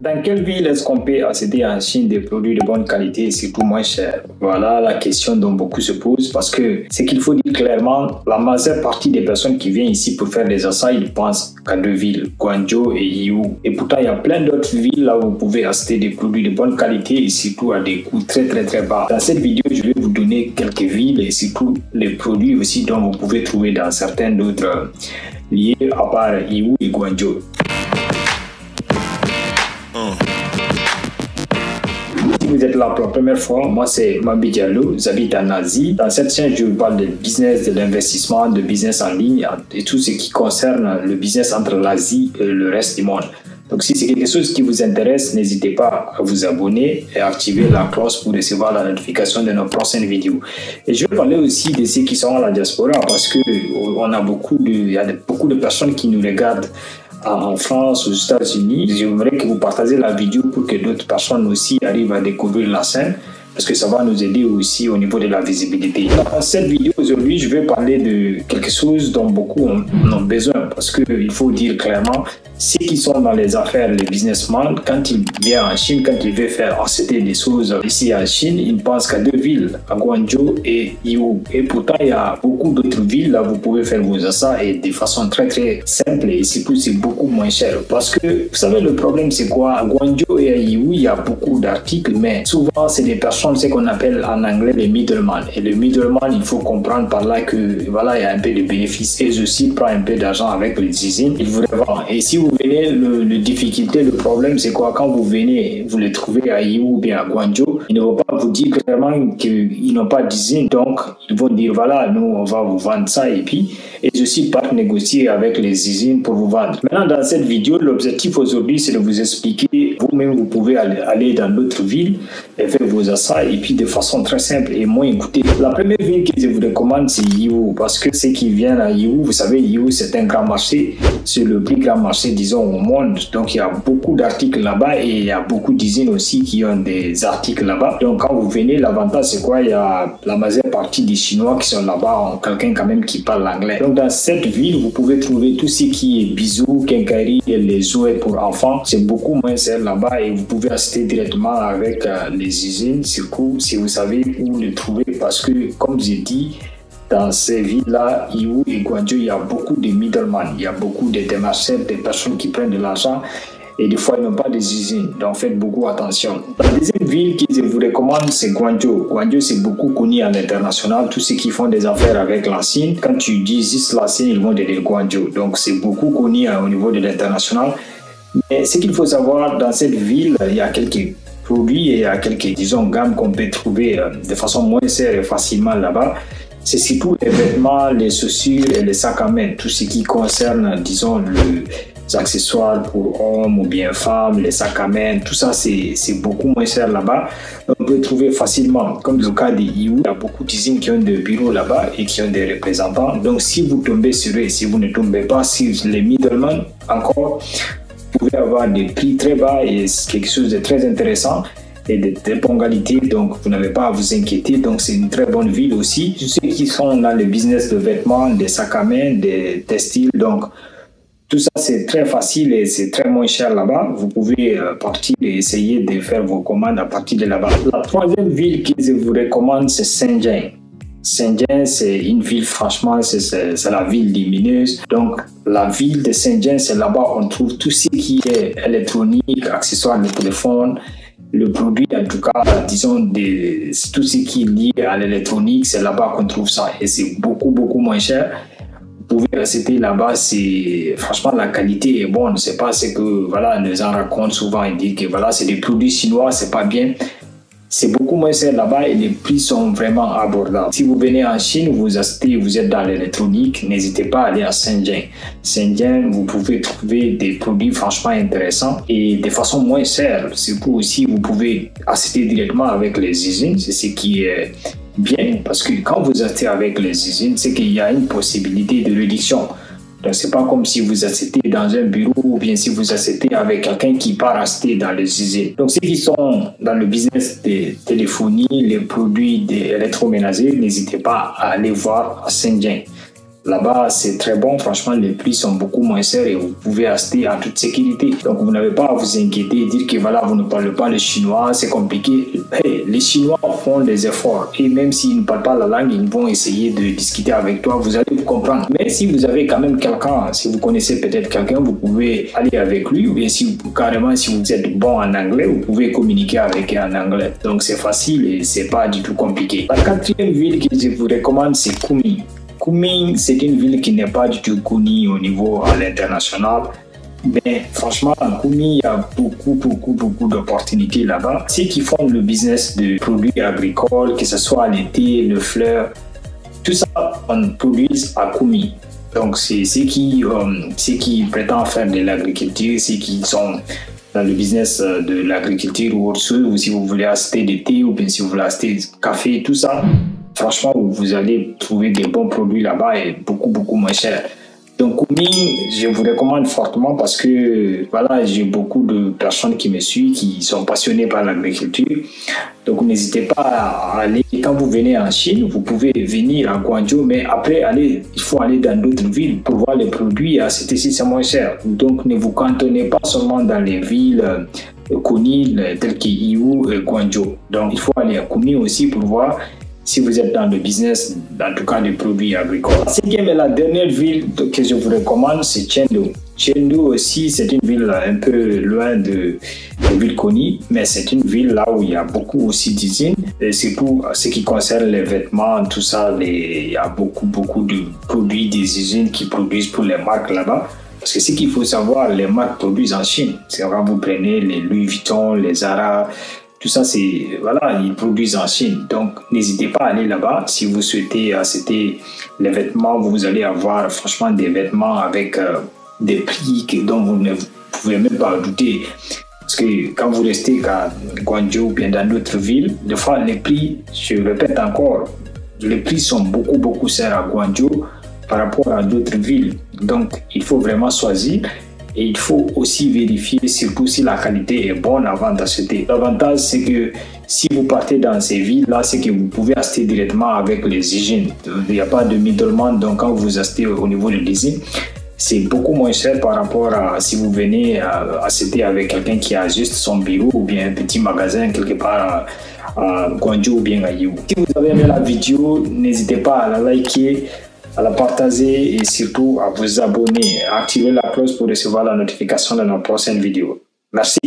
Dans quelle ville est-ce qu'on peut accéder en Chine des produits de bonne qualité et surtout moins cher? Voilà la question dont beaucoup se posent parce que ce qu'il faut dire clairement, la majeure partie des personnes qui viennent ici pour faire des achats, ils pensent qu'à deux villes, Guangzhou et Yiwu. Et pourtant, il y a plein d'autres villes là où vous pouvez acheter des produits de bonne qualité et surtout à des coûts très bas. Dans cette vidéo, je vais vous donner quelques villes et surtout les produits aussi dont vous pouvez trouver dans certains d'autres lieux à part Yiwu et Guangzhou. Si vous êtes là pour la première fois, moi c'est Mambi Diallo, j'habite en Asie. Dans cette chaîne, je vous parle de business, de l'investissement, de business en ligne et tout ce qui concerne le business entre l'Asie et le reste du monde. Donc si c'est quelque chose qui vous intéresse, n'hésitez pas à vous abonner et à activer la cloche pour recevoir la notification de nos prochaines vidéos. Et je vais parler aussi de ceux qui sont à la diaspora parce que il y a beaucoup de personnes qui nous regardent en France, aux États-Unis. J'aimerais que vous partagez la vidéo pour que d'autres personnes aussi arrivent à découvrir la scène parce que ça va nous aider aussi au niveau de la visibilité. Dans cette vidéo aujourd'hui, je vais parler de quelque chose dont beaucoup en ont besoin parce qu'il faut dire clairement, ceux qui sont dans les affaires, les businessmen, quand ils viennent en Chine, quand ils veulent faire acheter des choses ici en Chine, ils ne pensent qu'à deux villes, à Guangzhou et Yiwu. Et pourtant, il y a beaucoup d'autres villes là où vous pouvez faire vos achats et de façon très simple et surtout c'est beaucoup moins cher. Parce que vous savez, le problème c'est quoi? À Guangzhou et à Yiwu, il y a beaucoup d'articles, mais souvent c'est des personnes, ce qu'on appelle en anglais les middlemen. Et le middleman, il faut comprendre par là que voilà, il y a un peu de bénéfices et aussi prend un peu d'argent avec les usines, il vous revend. Et si vous venez, le difficulté, le problème, c'est quoi? Quand vous venez, vous les trouvez à Yiwu ou bien à Guangzhou, ils ne vont pas vous dire clairement qu'ils n'ont pas d'usine. Donc, ils vont dire, voilà, nous, on va vous vendre ça et puis, et aussi pas négocier avec les usines pour vous vendre. Maintenant, dans cette vidéo, l'objectif aujourd'hui, c'est de vous expliquer, vous-même, vous pouvez aller dans d'autres villes et faire vos achats et puis de façon très simple et moins écoutée. La première ville que je vous recommande, c'est Yiwu parce que ceux qui viennent à Yiwu, vous savez, Yiwu, c'est un grand marché. C'est le plus grand marché, disons, au monde. Donc, il y a beaucoup d'articles là-bas et il y a beaucoup d'usines aussi qui ont des articles là-bas. Donc, quand vous venez, l'avantage, c'est quoi? Il y a la majeure partie des Chinois qui sont là-bas, quelqu'un quand même qui parle l'anglais. Donc, dans cette ville, vous pouvez trouver tout ce qui est bijoux, quincaillerie et les jouets pour enfants. C'est beaucoup moins cher là-bas et vous pouvez acheter directement avec les usines, surtout si vous savez où les trouver parce que, comme j'ai dit, dans ces villes-là, Yiwu et Guangzhou, il y a beaucoup de middlemen, il y a beaucoup de démarcheurs, des personnes qui prennent de l'argent et des fois ils n'ont pas des usines, donc faites beaucoup attention. La deuxième ville que je vous recommande, c'est Guangzhou. Guangzhou, c'est beaucoup connu à l'international, tous ceux qui font des affaires avec la Chine, quand tu dis juste la Chine, ils vont te dire Guangzhou, donc c'est beaucoup connu au niveau de l'international. Mais ce qu'il faut savoir, dans cette ville, il y a quelques produits et il y a quelques, disons, gammes qu'on peut trouver de façon moins chère et facilement là-bas. C'est surtout les vêtements, les chaussures et les sacs à main, tout ce qui concerne, disons, les accessoires pour hommes ou bien femmes, les sacs à main, tout ça, c'est beaucoup moins cher là-bas. On peut trouver facilement, comme le cas de Yiwu, il y a beaucoup d'usines qui ont des bureaux là-bas et qui ont des représentants. Donc, si vous tombez sur eux, si vous ne tombez pas sur les middlemen, encore, vous pouvez avoir des prix très bas et c'est quelque chose de très intéressant et de très bonne qualité, donc vous n'avez pas à vous inquiéter. Donc c'est une très bonne ville aussi. Tous ceux qui sont dans le business de vêtements, des sacs à main, des textiles, donc tout ça c'est très facile et c'est très moins cher là-bas. Vous pouvez partir et essayer de faire vos commandes à partir de là-bas. La troisième ville que je vous recommande, c'est Shenzhen. Shenzhen, c'est une ville, franchement, c'est la ville lumineuse. Donc, la ville de Shenzhen, c'est là-bas on trouve tout ce qui est électronique, accessoires de téléphone, le produit, en tout cas, disons, tout ce qui est lié à l'électronique, c'est là-bas qu'on trouve ça. Et c'est beaucoup moins cher. Vous pouvez rester là-bas, franchement, la qualité est bonne. C'est pas ce que, voilà, les gens racontent souvent. Ils disent que, voilà, c'est des produits chinois, c'est pas bien. C'est beaucoup moins cher là-bas et les prix sont vraiment abordables. Si vous venez en Chine, vous achetez, vous êtes dans l'électronique, n'hésitez pas à aller à Shenzhen. Shenzhen, vous pouvez trouver des produits franchement intéressants et de façon moins chère. Surtout aussi, vous pouvez acheter directement avec les usines, c'est ce qui est bien parce que quand vous achetez avec les usines, c'est qu'il y a une possibilité de réduction. Donc, c'est pas comme si vous achetez dans un bureau ou bien si vous achetez avec quelqu'un qui part acheter dans les usines. Donc, ceux qui sont dans le business de téléphonie, les produits électroménagers, n'hésitez pas à aller voir à Shenzhen. Là-bas, c'est très bon. Franchement, les prix sont beaucoup moins chers et vous pouvez acheter en toute sécurité. Donc, vous n'avez pas à vous inquiéter et dire que voilà, vous ne parlez pas le chinois, c'est compliqué. Hey, les Chinois font des efforts et même s'ils ne parlent pas la langue, ils vont essayer de discuter avec toi. Vous allez comprendre. Mais si vous avez quand même quelqu'un, si vous connaissez peut-être quelqu'un, vous pouvez aller avec lui. Ou bien si carrément, si vous êtes bon en anglais, vous pouvez communiquer avec lui en anglais. Donc, c'est facile et c'est pas du tout compliqué. La quatrième ville que je vous recommande, c'est Kunming. Kunming, c'est une ville qui n'est pas du tout connue au niveau à l'international. Mais franchement, à Kunming, il y a beaucoup d'opportunités là-bas. Ceux qui font le business de produits agricoles, que ce soit le thé, le fleur, tout ça, on produit à Kunming. Donc, c'est ceux qui prétendent faire de l'agriculture, ceux qui sont dans le business de l'agriculture ou autre chose, ou si vous voulez acheter du thé, ou bien si vous voulez acheter du café, tout ça. Franchement, vous allez trouver des bons produits là-bas et beaucoup moins cher. Donc, Kunming, je vous recommande fortement parce que voilà, j'ai beaucoup de personnes qui me suivent, qui sont passionnées par l'agriculture. Donc, n'hésitez pas à aller. Quand vous venez en Chine, vous pouvez venir à Guangzhou, mais après, il faut aller dans d'autres villes pour voir les produits. C'est moins cher. Donc, ne vous cantonnez pas seulement dans les villes connues telles que Yiwu et Guangzhou. Donc, il faut aller à Kunming aussi pour voir si vous êtes dans le business, en tout cas des produits agricoles. La dernière ville que je vous recommande, c'est Chengdu. Chengdu aussi, c'est une ville un peu loin de villes connues, mais c'est une ville là où il y a beaucoup aussi d'usines. C'est pour ce qui concerne les vêtements, tout ça, il y a beaucoup de produits des usines qui produisent pour les marques là-bas. Parce que ce qu'il faut savoir, les marques produisent en Chine. C'est quand vous prenez les Louis Vuitton, les Zara, tout ça, voilà, ils produisent en Chine. Donc, n'hésitez pas à aller là-bas. Si vous souhaitez acheter les vêtements, vous allez avoir franchement des vêtements avec des prix dont vous ne pouvez même pas douter. Parce que quand vous restez à Guangzhou ou bien dans d'autres villes, des fois, les prix, je répète encore, les prix sont beaucoup chers à Guangzhou par rapport à d'autres villes. Donc, il faut vraiment choisir. Et il faut aussi vérifier surtout si la qualité est bonne avant d'acheter. L'avantage, c'est que si vous partez dans ces villes-là, c'est que vous pouvez acheter directement avec les usines. Il n'y a pas de middleman, donc quand vous achetez au niveau de l'usine, c'est beaucoup moins cher par rapport à si vous venez acheter avec quelqu'un qui a juste son bureau ou bien un petit magasin quelque part à Guangzhou ou bien à Yiwu. Si vous avez aimé la vidéo, n'hésitez pas à la liker, à la partager et surtout à vous abonner, à activer la cloche pour recevoir la notification de nos prochaines vidéos. Merci.